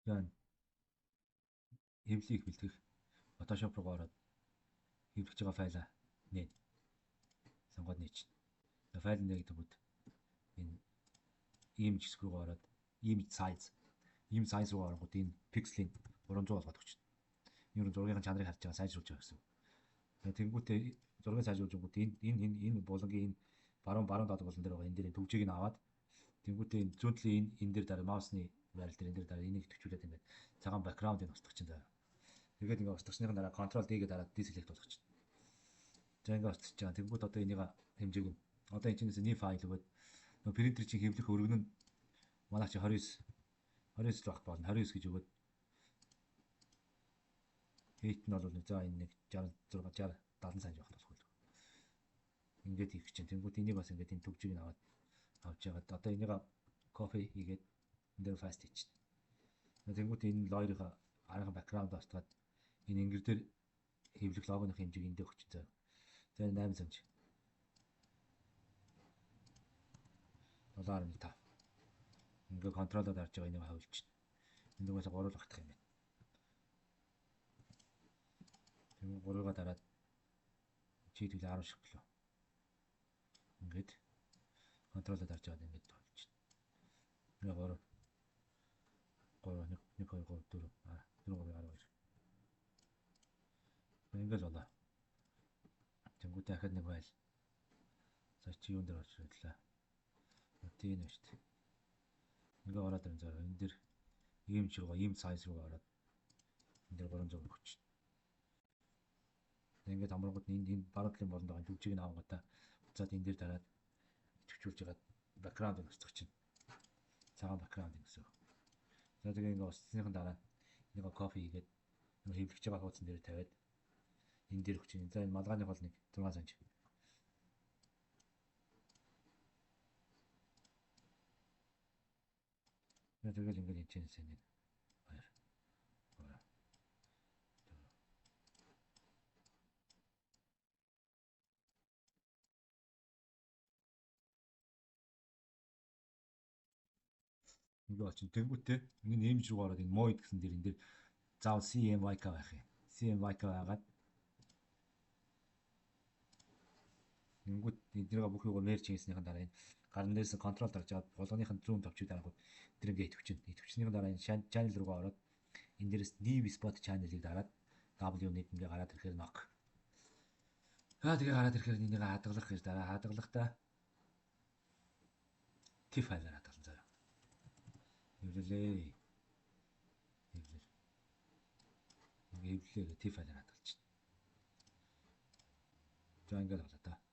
Yani хэвлийг бэлтгэх Photoshop руу ороод хэвлэж байгаа файлаа нээ. Сонгоод нээч. Файл нээгдэнгүүт энэ image хэсэг рүү ороод image size руу оронгууд энэ пикселийн 300 болгоод өгч. Энэ зургийн чанарыг харж байгаа сайжруулж байгаа гэсэн. Тэнгүүтээ зургийг сайжруулж энэ булангийн энэ баруун доод булан дээр байгаа энэ дээр төгжийг нь аваад тэнгүүтээ энэ зүүнтлийн энэ дээр дараа маусны байрал дээр энэ дээр дараа энийг төвчүүлээд ингээд цагаан бэкграундыг устгах чинь заа. Тэгээд ингээд устгахсныхан дараа Ctrl D-гээ дараа deselect болгох чинь. За ингээд устгах чинь. Тэнгүүд одоо энийг хэмжээг нь одоо энэ чинээс new файл өгөөд нөгөө принтер чинь хэвлэх өргөн нь манай чи 29 л байх болно. 29 гэж өгөөд height нь бол за энэ нэг 66 70 см байх болох байлгүй. Ингээд хийх чинь. Тэнгүүд энийг бас ингээд энэ төгжийг нь авч яагаад одоо энийг copy хийгээд энэ дээр paste хийчих. Тэнгүүд энэ лойрын арга бэкграунд устгаад энэ ингэр дээр хэвлэх логоны хэмжээг эндээ өгч заа. За 8 см. 7.5. Ингээ контролоод харж байгаа энийг хавлж. Энд угаасаа 3 л багтах юм байна. Тэгвэл 3-ыг дараад чи тэгэл 10 шиг гэлөө. Ингээд контролоод харж байгаа ингээд хавлж. Ингээ 3 1 2 3 4 12. Ингээд болоо. Тэнгүүд дахиад нэг файл. За чи юунд дээр орж ирлээ. Тийм ээ шүү дээ. Ингээ ороод энэ заа энэ дэр image руугаа image size руугаа ороод энэ дэр 300 өгч. Ингээд амрангууд энэ баруун талын болонд байгаа төгжийг нь авангуудаа буцаад энэ дэр дараад төвчүүлж байгаа бэкграундыг устгах чинь. Цагаан бэкграунд гэсэн. За тэгээ ингээ устсныхан дараа энийг copy хийгээд хэвлэж байгаа хуудсан дээр тавиад энэ дээр өгч. За энэ малгайны хол нэг 6 см. Тэгэл ингээд энэ чинь нэг 2 3 ингээд болчих. Тэнгүүтээ энэ image руу ороод энэ mode гэсэн дээр энэ дээр заавал CMYK байх юм. CMYK байгаад тэнгүүт эднийгээ бүхнийг merge хийснийхэн дараа энэ гарна дээрээс контрол дарж аваад болгоныхын зүүн товчиг дарангууд тэр ингээд идэвчин. Идэвчснийхэн дараа энэ channel руугаа ороод энэ дээрээс new spot channel-ыг дараад W нэг ингээд гараад ирэхээр knock. Тэгээ гараад ирэхээр энийг хадгалах гэж дараа хадгалахдаа TIFF файлаар хадгалсан заяа. Хэвлэлээ. Хэвлэлээ TIFF файлаар хадгалчих. За ингээд болоо та.